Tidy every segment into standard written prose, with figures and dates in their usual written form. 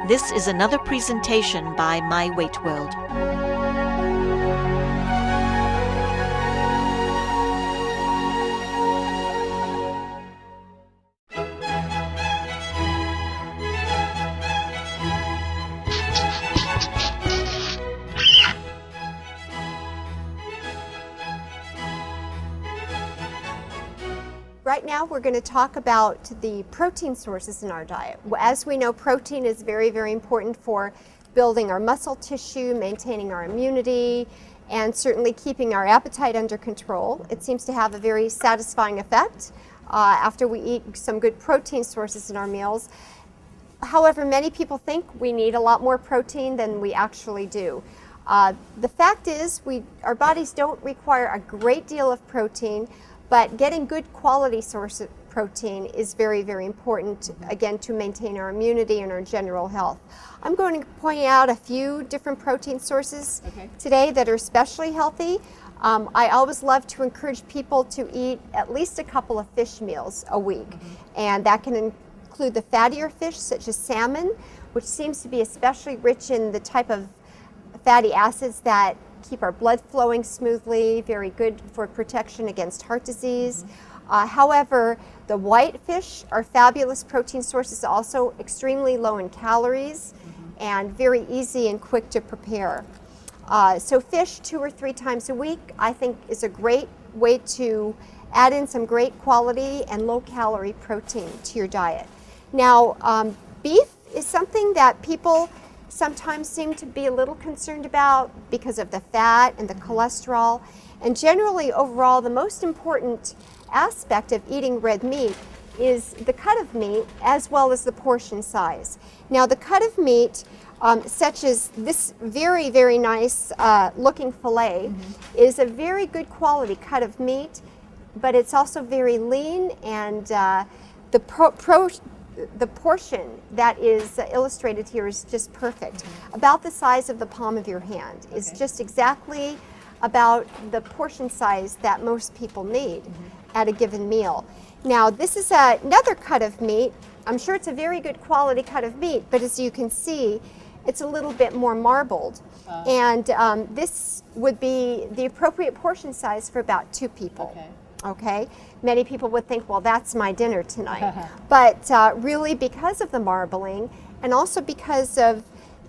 This is another presentation by My Weight World. Right now we're going to talk about the protein sources in our diet. As we know, protein is very, very important for building our muscle tissue, maintaining our immunity, and certainly keeping our appetite under control. It seems to have a very satisfying effect after we eat some good protein sources in our meals. However, many people think we need a lot more protein than we actually do. The fact is, our bodies don't require a great deal of protein, but getting good quality source of protein is very, very important, again, to maintain our immunity and our general health. I'm going to point out a few different protein sources today that are especially healthy. I always love to encourage people to eat at least a couple of fish meals a week, and that can include the fattier fish such as salmon, which seems to be especially rich in the type of fatty acids that keep our blood flowing smoothly, very good for protection against heart disease. However, the white fish are fabulous protein sources, also extremely low in calories and very easy and quick to prepare. So fish 2 or 3 times a week, I think, is a great way to add in some great quality and low calorie protein to your diet. Now, beef is something that people sometimes seem to be a little concerned about because of the fat and the cholesterol. And generally, overall, the most important aspect of eating red meat is the cut of meat as well as the portion size. Now, the cut of meat, such as this very, very nice looking filet, is a very good quality cut of meat, but it's also very lean, and the portion that is illustrated here is just perfect. About the size of the palm of your hand is just exactly about the portion size that most people need at a given meal. Now, this is another cut of meat. I'm sure it's a very good quality cut of meat, but as you can see, it's a little bit more marbled. And this would be the appropriate portion size for about 2 people. Okay, many people would think, well, that's my dinner tonight. But really, because of the marbling and also because of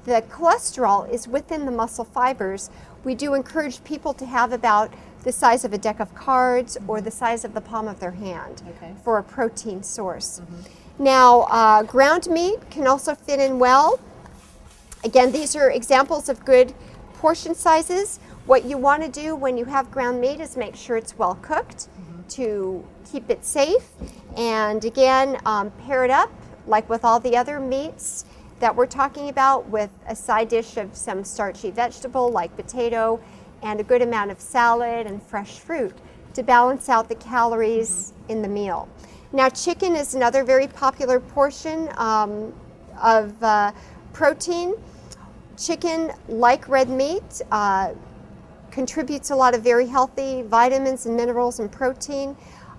the cholesterol is within the muscle fibers, we do encourage people to have about the size of a deck of cards or the size of the palm of their hand for a protein source. Now, ground meat can also fit in well. Again, these are examples of good portion sizes. What you want to do when you have ground meat is make sure it's well cooked to keep it safe, and again, pair it up like with all the other meats that we're talking about with a side dish of some starchy vegetable like potato and a good amount of salad and fresh fruit to balance out the calories in the meal. Now, chicken is another very popular portion of protein. Chicken, like red meat, contributes a lot of very healthy vitamins and minerals and protein.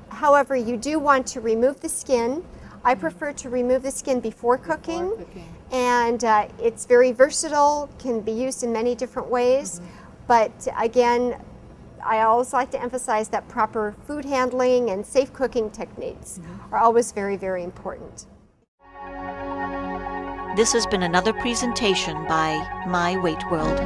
However, you do want to remove the skin. I prefer to remove the skin before cooking. And it's very versatile, can be used in many different ways. But again, I always like to emphasize that proper food handling and safe cooking techniques are always very, very important. This has been another presentation by My Weight World.